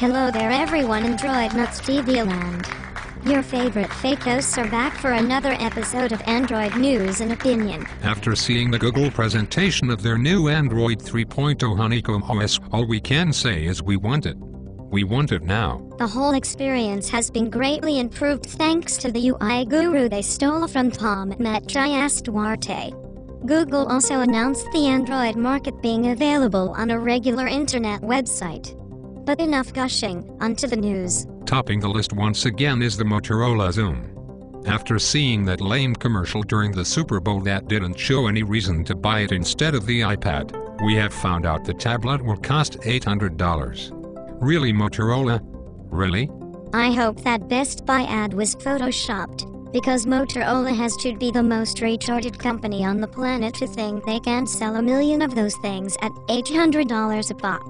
Hello there everyone, Android Nuts TV land. Your favorite fake hosts are back for another episode of Android News and Opinion. After seeing the Google presentation of their new Android 3.0 Honeycomb OS, all we can say is we want it. We want it now. The whole experience has been greatly improved thanks to the UI guru they stole from Tom Duarte. Google also announced the Android market being available on a regular internet website. But enough gushing, onto the news. Topping the list once again is the Motorola Xoom. After seeing that lame commercial during the Super Bowl that didn't show any reason to buy it instead of the iPad, we have found out the tablet will cost $800. Really, Motorola? Really? I hope that Best Buy ad was photoshopped, because Motorola has to be the most retarded company on the planet to think they can't sell a million of those things at $800 a pop.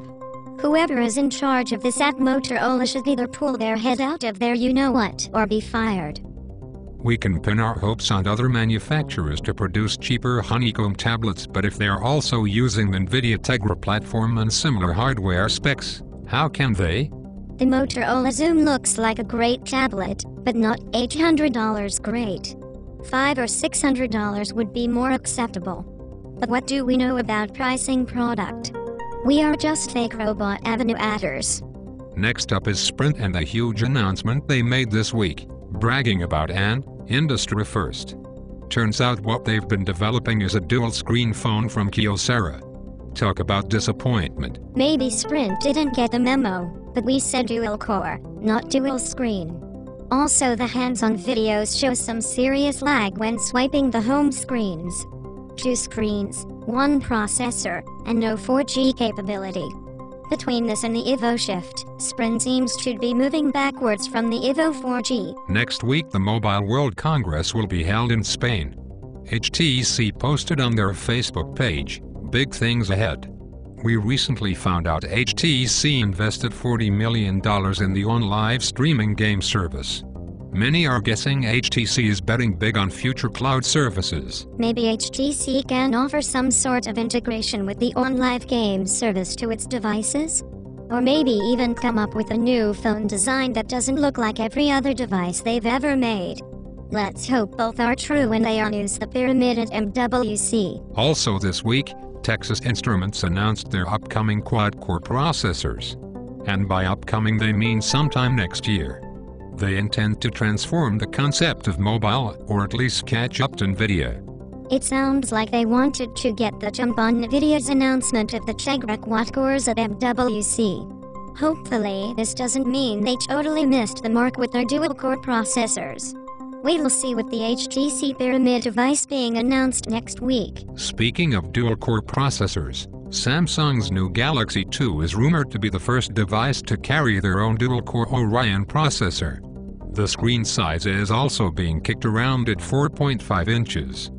Whoever is in charge of this at Motorola should either pull their head out of their you-know-what or be fired. We can pin our hopes on other manufacturers to produce cheaper Honeycomb tablets, but if they are also using the NVIDIA Tegra platform and similar hardware specs, how can they? The Motorola Xoom looks like a great tablet, but not $800 great. $500 or $600 would be more acceptable. But what do we know about pricing product? We are just fake robot avenue adders. Next up is Sprint and the huge announcement they made this week, bragging about an industry first. Turns out what they've been developing is a dual-screen phone from Kyocera. Talk about disappointment. Maybe Sprint didn't get the memo, but we said dual-core, not dual-screen. Also, the hands-on videos show some serious lag when swiping the home screens. 2 screens, 1 processor, and no 4G capability. Between this and the Evo shift, Sprint seems to be moving backwards from the Evo 4G. Next week the Mobile World Congress will be held in Spain. HTC posted on their Facebook page, "Big things ahead." We recently found out HTC invested $40 million in the on-live streaming game service. Many are guessing HTC is betting big on future cloud services. Maybe HTC can offer some sort of integration with the OnLive game service to its devices? Or maybe even come up with a new phone design that doesn't look like every other device they've ever made. Let's hope both are true when they news the pyramid at MWC. Also this week, Texas Instruments announced their upcoming quad-core processors. And by upcoming they mean sometime next year. They intend to transform the concept of mobile, or at least catch up to NVIDIA. It sounds like they wanted to get the jump on NVIDIA's announcement of the Tegra quad-cores at MWC. Hopefully this doesn't mean they totally missed the mark with their dual-core processors. We'll see with the HTC Pyramid device being announced next week. Speaking of dual-core processors, Samsung's new Galaxy 2 is rumored to be the first device to carry their own dual-core Orion processor. The screen size is also being kicked around at 4.5 inches.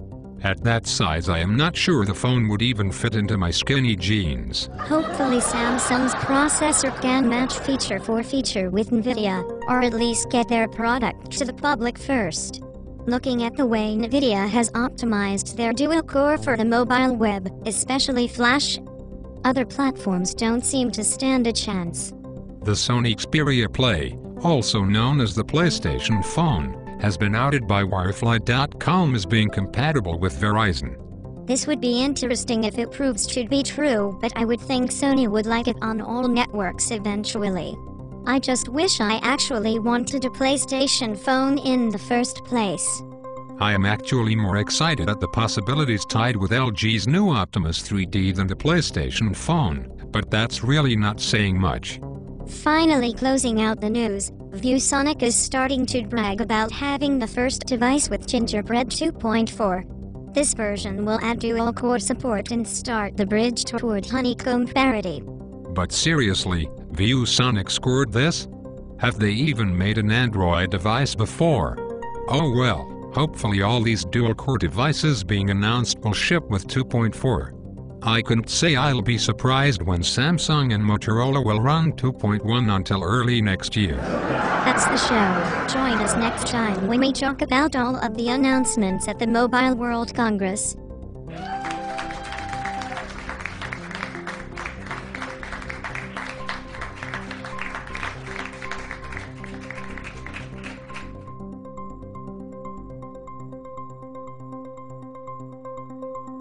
At that size I am not sure the phone would even fit into my skinny jeans. Hopefully Samsung's processor can match feature for feature with NVIDIA, or at least get their product to the public first. Looking at the way NVIDIA has optimized their dual-core for the mobile web, especially Flash, other platforms don't seem to stand a chance. The Sony Xperia Play, also known as the PlayStation phone, has been outed by Wirefly.com as being compatible with Verizon. This would be interesting if it proves to be true, but I would think Sony would like it on all networks eventually. I just wish I actually wanted a PlayStation phone in the first place. I am actually more excited at the possibilities tied with LG's new Optimus 3D than the PlayStation phone, but that's really not saying much. Finally closing out the news, Viewsonic is starting to brag about having the first device with Gingerbread 2.4. This version will add dual-core support and start the bridge toward Honeycomb parity. But seriously, Viewsonic scored this? Have they even made an Android device before? Oh well, hopefully all these dual-core devices being announced will ship with 2.4. I couldn't say I'll be surprised when Samsung and Motorola will run 2.1 until early next year. That's the show. Join us next time when we talk about all of the announcements at the Mobile World Congress.